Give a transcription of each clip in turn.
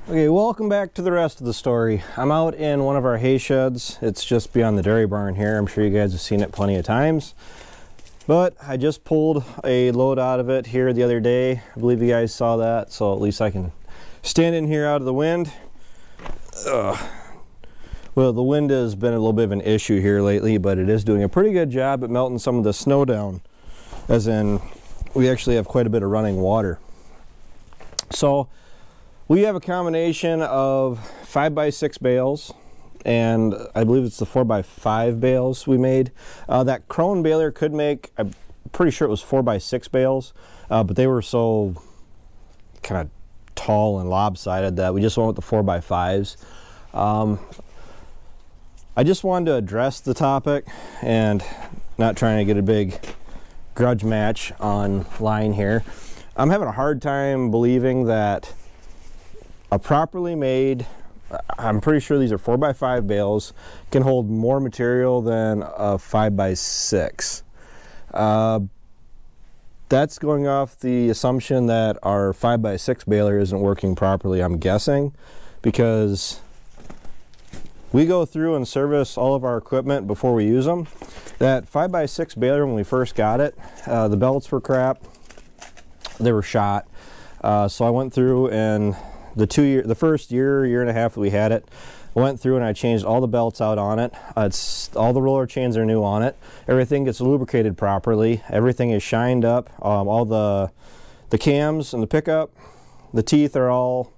Okay, welcome back to the rest of the story. I'm out in one of our hay sheds. It's just beyond the dairy barn here. I'm sure you guys have seen it plenty of times. But I just pulled a load out of it here the other day. I believe you guys saw that, so at least I can stand in here out of the wind. Well, the wind has been a little bit of an issue here lately, but it is doing a pretty good job at melting some of the snow down. As in, we actually have quite a bit of running water. So we have a combination of 5x6 bales, and I believe it's the 4x5 bales we made. That Krone baler could make, I'm pretty sure it was 4x6 bales, but they were so kind of tall and lopsided that we just went with the 4x5s. I just wanted to address the topic and not trying to get a big grudge match online here. I'm having a hard time believing that a properly made, I'm pretty sure these are 4x5 bales, can hold more material than a 5x6. That's going off the assumption that our 5x6 baler isn't working properly, I'm guessing, because we go through and service all of our equipment before we use them. That 5x6 baler, when we first got it, the belts were crap. They were shot. So I went through and the first year and a half that we had it, I went through and I changed all the belts out on it. All the roller chains are new on it. Everything gets lubricated properly. Everything is shined up. All the cams and the pickup, the teeth are all,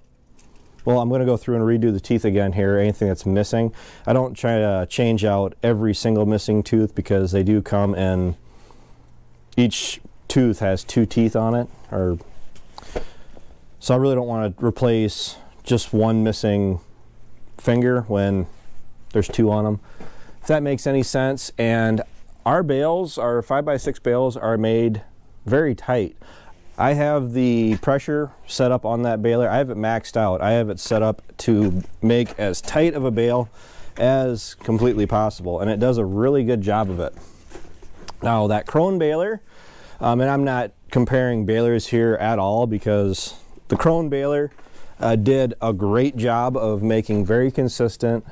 well, I'm going to go through and redo the teeth again here, anything that's missing. I don't try to change out every single missing tooth because they do come in, each tooth has 2 teeth on it, so I really don't want to replace just one missing finger when there's 2 on them, if that makes any sense. And our bales, our 5x6 bales, are made very tight. I have the pressure set up on that baler. I have it maxed out. I have it set up to make as tight of a bale as completely possible, and it does a really good job of it. Now that Krone baler, and I'm not comparing balers here at all, because the Krone baler did a great job of making very consistent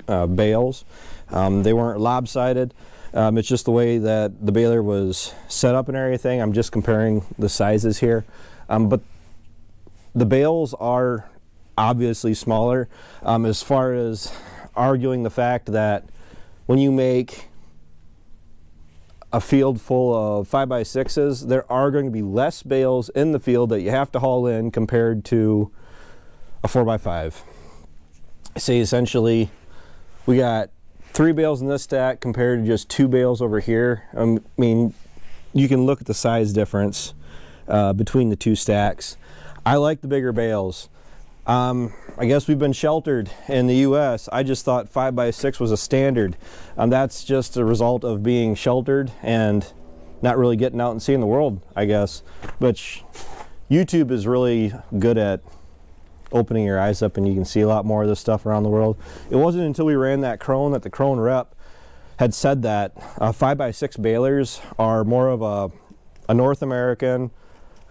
bales. They weren't lopsided. It's just the way that the baler was set up and everything. I'm just comparing the sizes here. But the bales are obviously smaller. As far as arguing the fact that when you make a field full of 5x6s, there are going to be less bales in the field that you have to haul in compared to a 4x5. Say essentially we got 3 bales in this stack compared to just 2 bales over here. I mean, you can look at the size difference between the 2 stacks. I like the bigger bales. I guess we've been sheltered in the US. I just thought 5x6 was a standard. That's just a result of being sheltered and not really getting out and seeing the world, I guess. But YouTube is really good at opening your eyes up, and you can see a lot more of this stuff around the world. It wasn't until we ran that Krone that the Krone rep had said that 5x6 balers are more of a North American,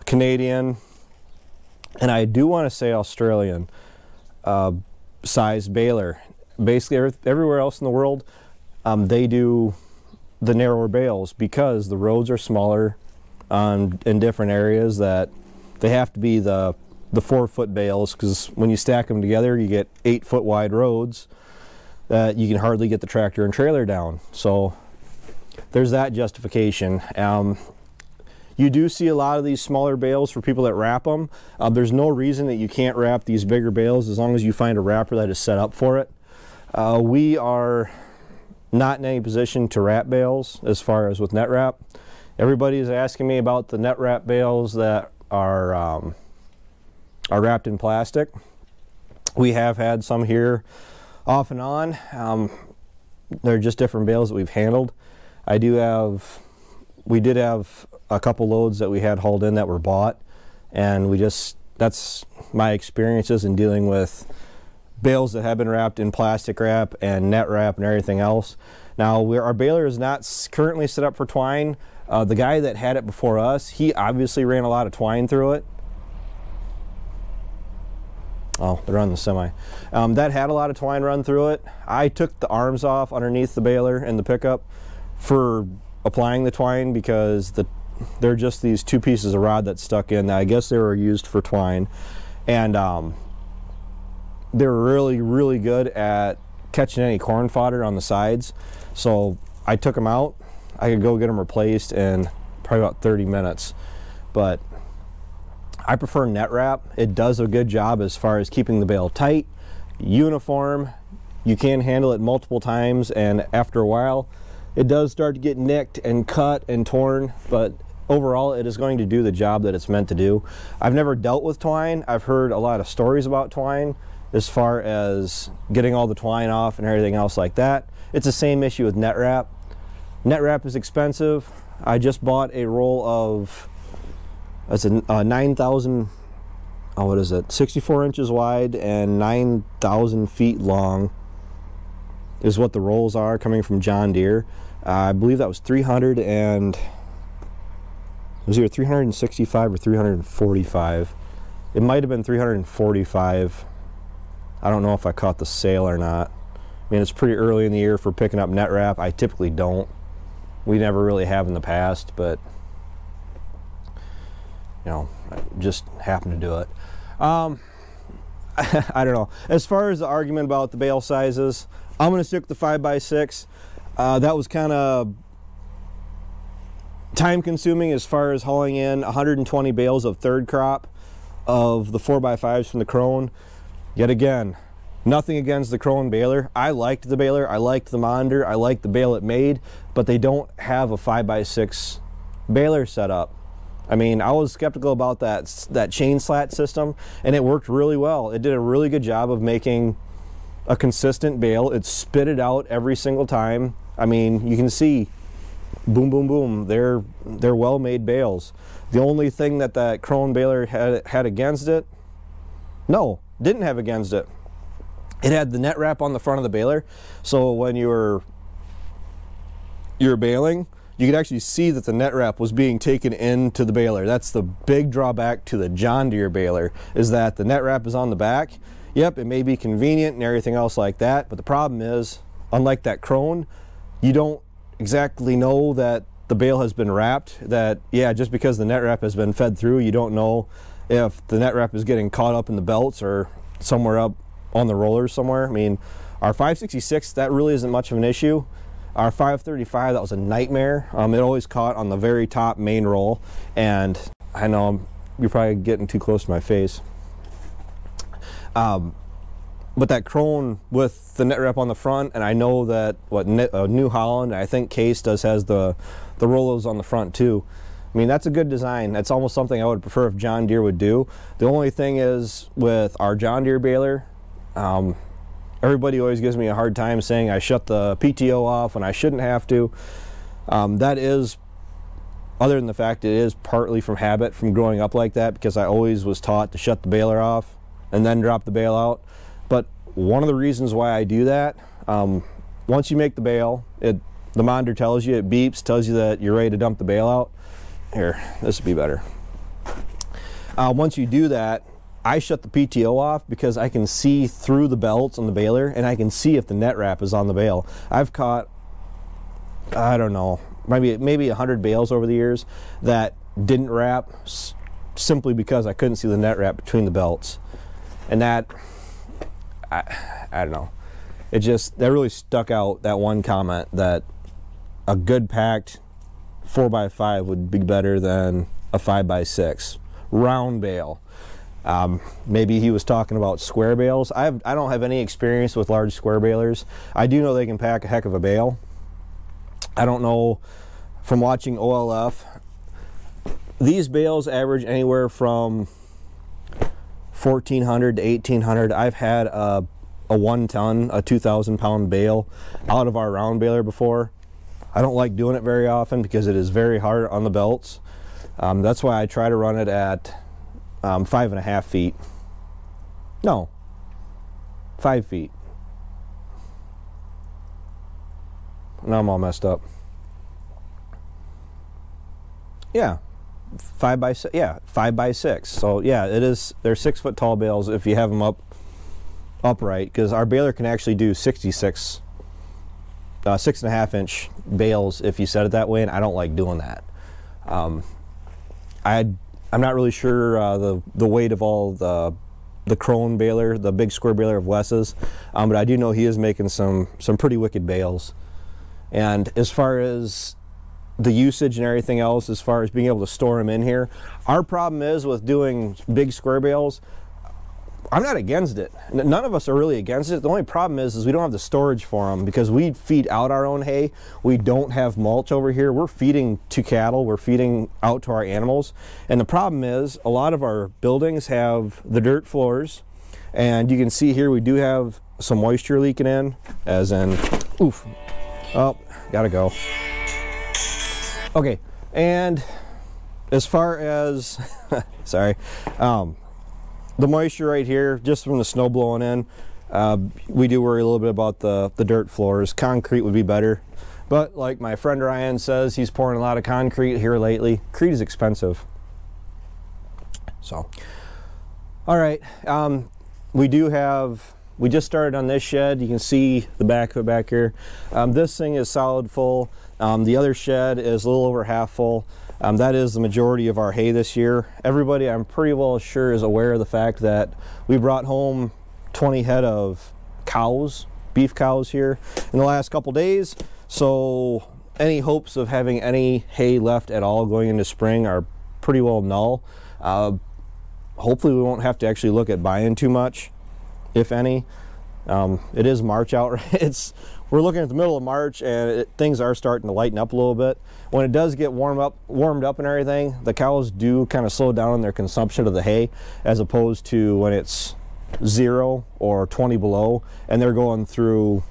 Canadian, and I do want to say Australian size baler. Basically everywhere else in the world, they do the narrower bales because the roads are smaller in different areas, that they have to be the 4-foot bales, because when you stack them together you get 8-foot wide roads that you can hardly get the tractor and trailer down. So there's that justification. You do see a lot of these smaller bales for people that wrap them. There's no reason that you can't wrap these bigger bales as long as you find a wrapper that is set up for it. We are not in any position to wrap bales as far as with net wrap. Everybody is asking me about the net wrap bales that are wrapped in plastic. We have had some here off and on. They're just different bales that we've handled. We did have a couple loads that we had hauled in that were bought, and that's my experiences in dealing with bales that have been wrapped in plastic wrap and net wrap and everything else. Now our baler is not currently set up for twine. The guy that had it before us, he obviously ran a lot of twine through it. Oh, they're on the semi. That had a lot of twine run through it. I took the arms off underneath the baler and the pickup for applying the twine because they're just these two pieces of rod that stuck in. I guess they were used for twine, and they were really, really good at catching any corn fodder on the sides. So I took them out. I could go get them replaced in probably about 30 minutes. But I prefer net wrap. It does a good job as far as keeping the bale tight, uniform. You can handle it multiple times, and after a while it does start to get nicked and cut and torn, but overall it is going to do the job that it's meant to do. I've never dealt with twine. I've heard a lot of stories about twine as far as getting all the twine off and everything else like that. It's the same issue with net wrap. Net wrap is expensive. I just bought a roll of, it's a 9,000, what is it, 64 inches wide and 9,000 feet long is what the rolls are, coming from John Deere. I believe that was 300 and, it was either 365 or 345. It might have been 345. I don't know if I caught the sale or not. I mean, it's pretty early in the year for picking up net wrap. I typically don't. We never really have in the past, but you know, I just happen to do it. I don't know. As far as the argument about the bale sizes, I'm going to stick with the 5x6. That was kind of time consuming as far as hauling in 120 bales of third crop of the 4x5s from the Krone. Yet again, nothing against the Krone baler. I liked the baler, I liked the monitor, I liked the bale it made, but they don't have a 5x6 baler set up. I mean, I was skeptical about that chain slat system, and it worked really well. It did a really good job of making a consistent bale. It spit it out every single time. I mean, you can see, boom, boom, boom. They're well-made bales. The only thing that Krone baler had against it, no, didn't have against it. It had the net wrap on the front of the baler, so when you were baling, you could actually see that the net wrap was being taken into the baler. That's the big drawback to the John Deere baler, is that the net wrap is on the back. Yep, it may be convenient and everything else like that, but the problem is, unlike that Krone, you don't exactly know that the bale has been wrapped. That, yeah, just because the net wrap has been fed through, you don't know if the net wrap is getting caught up in the belts or somewhere up on the rollers somewhere. I mean, our 566, that really isn't much of an issue. Our 535, that was a nightmare. It always caught on the very top main roll, and I know you're probably getting too close to my face. But that Krone with the net wrap on the front, and I know that New Holland, I think Case has the rollos on the front too. I mean, that's a good design. That's almost something I would prefer if John Deere would do. The only thing is with our John Deere baler, everybody always gives me a hard time saying I shut the PTO off when I shouldn't have to. That is, other than the fact it is partly from habit, from growing up like that, because I always was taught to shut the baler off and then drop the bale out. But one of the reasons why I do that, once you make the bale, the monitor tells you, it beeps, tells you that you're ready to dump the bale out. Here, this would be better. Once you do that, I shut the PTO off because I can see through the belts on the baler, and I can see if the net wrap is on the bale. I've caught, I don't know, maybe 100 bales over the years that didn't wrap simply because I couldn't see the net wrap between the belts. And that, I don't know, that really stuck out, that one comment, that a good packed 4x5 would be better than a 5x6 round bale. Maybe he was talking about square bales. I don't have any experience with large square balers. I do know they can pack a heck of a bale. I don't know, from watching OLF, these bales average anywhere from 1,400 to 1,800. I've had a 1 ton, a 2,000 pound bale out of our round baler before. I don't like doing it very often because it is very hard on the belts. That's why I try to run it at 5.5 feet. No, 5 feet. Now I'm all messed up. Yeah, 5x6. Yeah, 5x6. So yeah, it is. They're 6 foot tall bales if you have them up upright, because our baler can actually do 66 6.5 inch bales if you set it that way, and I don't like doing that. I'm not really sure the weight of all the crone baler, the big square baler of Wes's, but I do know he is making some pretty wicked bales. And as far as the usage and everything else, as far as being able to store them in here, our problem is with doing big square bales, I'm not against it. None of us are really against it. The only problem is we don't have the storage for them, because we feed out our own hay. We don't have mulch over here. We're feeding to cattle. We're feeding out to our animals. And the problem is a lot of our buildings have the dirt floors. And you can see here we do have some moisture leaking in, as in, oof, oh, gotta go. Okay, and as far as, sorry, the moisture right here, just from the snow blowing in, we do worry a little bit about the dirt floors. Concrete would be better, but like my friend Ryan says, he's pouring a lot of concrete here lately. Concrete is expensive. So, all right, we just started on this shed. You can see the back of it back here. This thing is solid full. The other shed is a little over half full. That is the majority of our hay this year. Everybody, I'm pretty well sure, is aware of the fact that we brought home 20 head of cows, beef cows here in the last couple days. So any hopes of having any hay left at all going into spring are pretty well null. Hopefully we won't have to actually look at buying too much, if any. It is March out. We're looking at the middle of March, and things are starting to lighten up a little bit. When it does get warmed up and everything, the cows do kind of slow down in their consumption of the hay, as opposed to when it's 0 or 20 below, and they're going through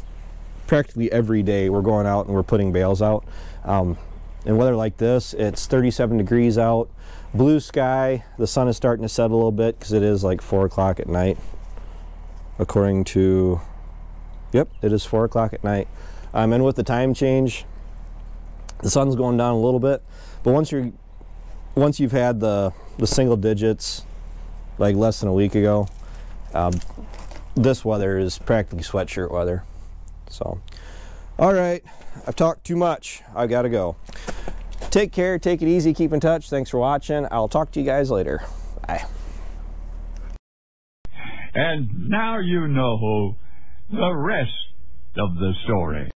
practically every day. We're going out and we're putting bales out. In weather like this, it's 37 degrees out, blue sky, the sun is starting to set a little bit because it is like 4 o'clock at night. According to, yep, it is 4 o'clock at night. And with the time change, the sun's going down a little bit. But once you've had the single digits, like less than a week ago, this weather is practically sweatshirt weather. So, all right, I've talked too much. I've got to go. Take care, take it easy, keep in touch. Thanks for watching. I'll talk to you guys later. Bye. And now you know the rest of the story.